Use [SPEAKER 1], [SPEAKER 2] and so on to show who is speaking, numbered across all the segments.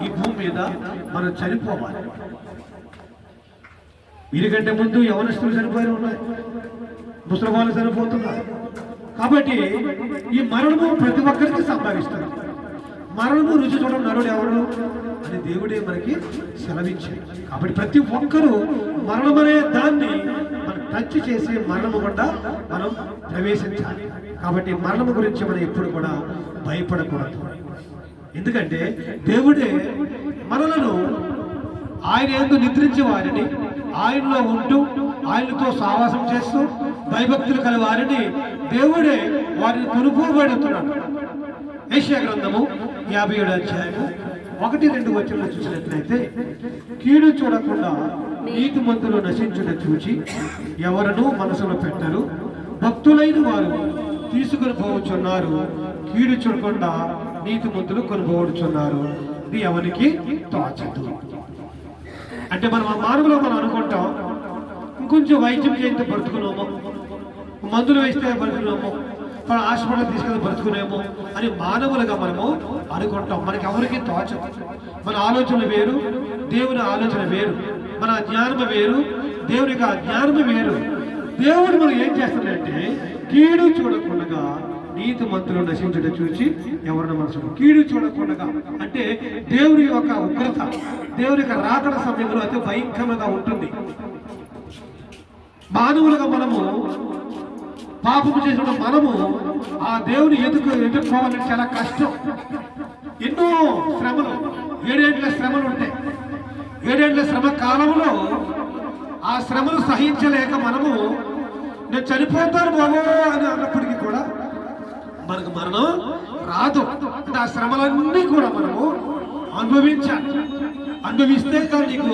[SPEAKER 1] ఈ భూమి మీద మనం చనిపోవాలి. వీరికంటే ముందు యవనస్తులు చనిపోయిన ఉన్నాయి, ముసలివాళ్ళు చనిపోతున్నారు. కాబట్టి ఈ మరణము ప్రతి ఒక్కరికి సంభవిస్తుంది. మరణము రుచి చూడడం నరుడు ఎవరు అని దేవుడే మనకి సెలవించాడు. కాబట్టి ప్రతి ఒక్కరూ మరణం అనే దాన్ని మనం టచ్ చేసి మరణము కూడా మనం ప్రవేశించాలి. కాబట్టి మరణము గురించి మనం ఎప్పుడు కూడా భయపడకూడదు. ఎందుకంటే దేవుడే మనలను ఆయన యందు నిద్రించే వారిని, ఆయనలో ఉంటూ ఆయనతో సావాసం చేస్తూ భయభక్తులు కల వారిని దేవుడే వారిని కొనుక్కోబడుతున్నాడు. యెషయా గ్రంథము 57వ అధ్యాయము 1-2 వచనాలు చూసినట్లయితే, కీడు చూడకుండా నీతిమంతులు నశించుట చూచి ఎవరనూ మనసులో పెట్టరు, భక్తులైన వారు తీసుకుని పోవచ్చున్నారు. కీడు చూడకుండా నీతిమంతులు కొనుగోడుచున్నారు, ఇది ఎవరికి తోచదు. అంటే మనం ఆ మానవులో మనం అనుకుంటాం, ఇంకొంచెం వైద్యం చేస్తే బ్రతుకునేమో, మందులు వేస్తే బ్రతుకునేమో, మన హాస్పిటల్ తీసుకెళ్ళి బ్రతుకునేమో అని మానవులుగా మనము అనుకుంటాం. మనకి ఎవరికి తోచదు. మన ఆలోచన వేరు, దేవుని ఆలోచన వేరు. మన జ్ఞానము వేరు, దేవుని యొక్క జ్ఞానము వేరు. దేవుడు మనం ఏం చేస్తాడంటే, కీడు చూడకుండా నీతి మంతులు నశించడం చూసి ఎవరిని మనసు కీడు చూడకుండా అంటే దేవుని యొక్క ఉగ్రత, దేవుని యొక్క రాకడ సమయంలో అతి భయంకరంగా ఉంటుంది. మానవులుగా మనము పాపము చేసిన మనము ఆ దేవుని ఎదుర్కోవాలంటే చాలా కష్టం. ఎన్నో శ్రమలు, 7 ఏళ్ల శ్రమలు ఉంటాయి. 7 ఏళ్ల శ్రమ కాలంలో ఆ శ్రమలు సహించలేక మనము నేను చనిపోతాను బాబో అని అన్నప్పటికీ కూడా మనకు మరణం రాదు. అంటే ఆ శ్రమలన్నీ కూడా మనము అనుభవించాలి. అనుభవిస్తే కానీ నీకు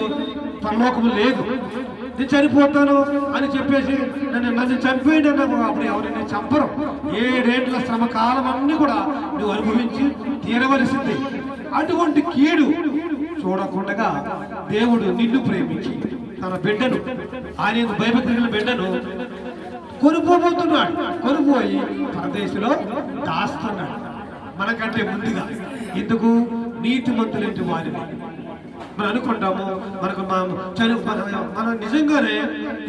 [SPEAKER 1] పరలోకము లేదు. నేను చనిపోతాను అని చెప్పేసి నన్ను చంపేయండి అన్నావు, అప్పుడు ఎవరిని చంపరు. 7 ఏళ్ల శ్రమ కాలం అన్నీ కూడా నువ్వు అనుభవించి తీరవలసింది. అటువంటి కీడు చూడకుండా దేవుడు నిన్ను ప్రేమించి తన బిడ్డను, ఆయన భయభక్తుల బిడ్డను కొనుక్కోబోతున్నాడు. కొనుక్కోయి పరదేశంలో దాస్తున్నాడు మనకంటే ముందుగా. ఎందుకు? నీతిమంతులేంటి వారిని మనం అనుకుంటాము. మనకు మనం నిజంగానే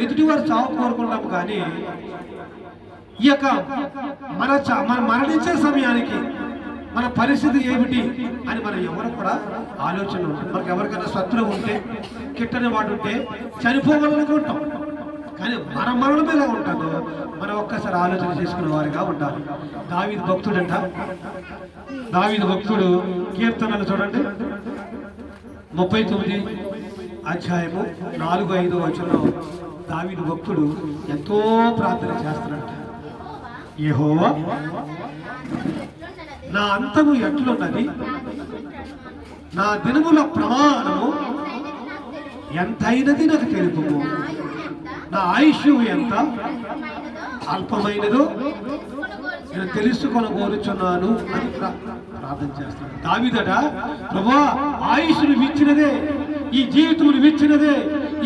[SPEAKER 1] ఎదుటివారు చావు కోరుకుంటాము. కానీ ఈ యొక్క మన మరణించే సమయానికి మన పరిస్థితి ఏమిటి అని మనం ఎవరు కూడా ఆలోచన ఉంటుంది. మనకు ఎవరికైనా శత్రువు ఉంటే, కిట్టని వాడు ఉంటే చనిపోవాలనుకుంటాం. కానీ మన మరణం ఎలా ఉంటుందో మనం ఒక్కసారి ఆలోచన చేసుకునే వారిగా ఉండాలి. దావీదు భక్తుడంట. దావీదు భక్తుడు కీర్తనలు చూడండి, 39 అధ్యాయము 4-5 వచనంలో దావీదు భక్తుడు ఎంతో ప్రార్థన చేస్తున్నాడు. యెహోవా నా అంతము ఎట్లున్నది, నా దినముల ప్రమాణము ఎంతైనది నాకు తెలుపుము, నా ఆయుష్ ఎంత అల్పమైనదో నేను తెలుసుకొనగోరుచున్నాను అని ప్రార్థన చేస్తాను. దావీదట, ప్రభువా ఆయుష్ను విచ్చినదే, ఈ జీవితమును విచ్చినదే,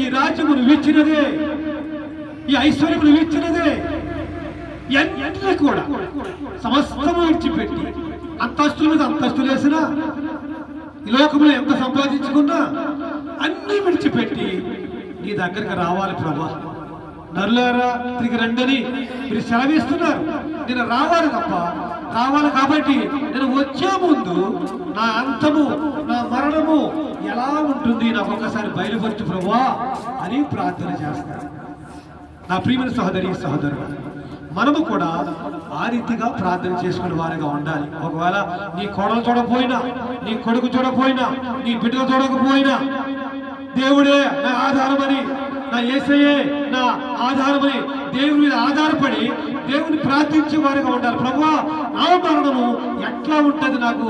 [SPEAKER 1] ఈ రాజ్యమును విచ్చినదే, ఈ ఐశ్వర్యమును విచ్చినదే, ఇవన్నీ కూడా సమస్తము విడిచిపెట్టి అంతస్తుల మీద అంతస్తులు వేసినా, ఈ లోకంలో ఎంత సంపాదించుకున్నా అన్నీ విడిచిపెట్టి నీ దగ్గరికి రావాలి ప్రభా. నరులారా తిరిగి రండని మీరు సెలవిస్తున్నారు. నేను రావాలి తప్ప రావాలి. కాబట్టి నేను వచ్చే ముందు నా అంతము, నా మరణము ఎలా ఉంటుంది నాకు ఒకసారి బయలుపరచు ప్రభువా అని ప్రార్థన చేస్తాను. నా ప్రియమైన సహోదరి సహోదరుడు, మనము కూడా ఆ రీతిగా ప్రార్థన చేసుకునే వారిగా ఉండాలి. ఒకవేళ నీ కోడలు చూడకపోయినా, నీ కొడుకు చూడకపోయినా, నీ బిడ్డలు చూడకపోయినా, దేవుడే నా ఆధారమని, నా యేసయ్యే నా ఆధారమని దేవుని మీద ఆధారపడి దేవుని ప్రార్థించే వారిగా ఉండాలి. ప్రభువా నా మరణము ఎట్లా ఉంటుంది నాకు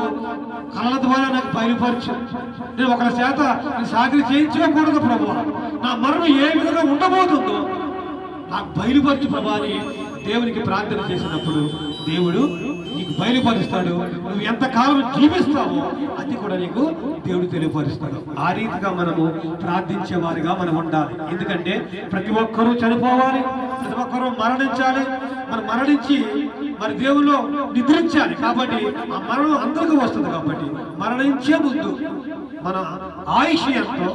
[SPEAKER 1] కళల ద్వారా నాకు బయలుపరచు. నేను ఒకరి చేత సాగిరి చేయించకూడదు ప్రభువా. నా మరణం ఏ విధంగా ఉండబోతుందో నాకు బయలుపరచు ప్రభా అని దేవునికి ప్రార్థన చేసినప్పుడు దేవుడు నీకు బయలుపరుస్తాడు. నువ్వు ఎంతకాలం జీవిస్తావో అది కూడా నీకు దేవుడు తెలియపరుస్తాడు. ఆ రీతిగా మనము ప్రార్థించే వారిగా మనం ఉండాలి. ఎందుకంటే ప్రతి ఒక్కరూ చనిపోవాలి, ప్రతి ఒక్కరూ మరణించాలి. మనం మరణించి మరి దేవుల్లో నిద్రించాలి. కాబట్టి ఆ మరణం అందరికీ వస్తుంది. కాబట్టి మరణించే ముందు మన ఆయుష్ ఎంతో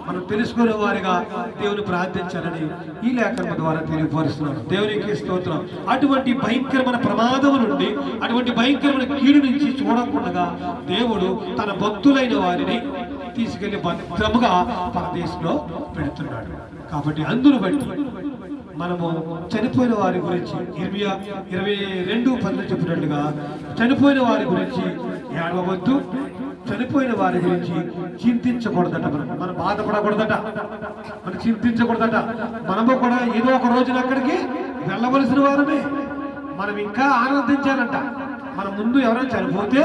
[SPEAKER 1] మనం తెలుసుకునే వారిగా దేవుని ప్రార్థించాలని ఈ లేఖనం ద్వారా తెలియపరుస్తున్నాం. దేవునికి స్తోత్రం. అటువంటి భయంకరమైన ప్రమాదం నుండి, అటువంటి భయంకరమైన కీడు నుంచి చూడకుండా దేవుడు తన భక్తులైన వారిని తీసుకెళ్లి భద్రముగా పరదేశంలో పెడుతున్నాడు. కాబట్టి అందును బట్టి మనము చనిపోయిన వారి గురించి ఇర్మియా 22:10 చెప్పినట్లుగా చనిపోయిన వారి గురించి ఏడవద్దు, చనిపోయిన వారి గురించి చింతించకూడదట. మనం బాధపడకూడదట, మనం చింతించకూడదట. మనము కూడా ఏదో ఒక రోజున అక్కడికి వెళ్ళవలసిన వారమే. మనం ఇంకా ఆనందించాలంట. మన ముందు ఎవరైనా చనిపోతే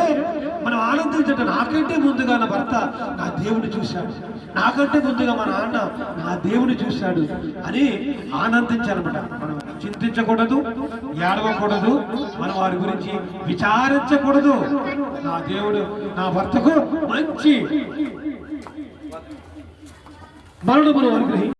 [SPEAKER 1] మనం ఆనందించట. నాకంటే ముందుగా నా భర్త నా దేవుని చూశాడు, నాకంటే ముందుగా మా నాన్న నా దేవుని చూశాడు అని ఆనందించాలన్నమాట. మనం చింతించకూడదు, ఏడవకూడదు, మన వారి గురించి విచారించకూడదు. నా దేవుడు నా భర్తకు మంచి మరణమును అనుగ్రహించాడు.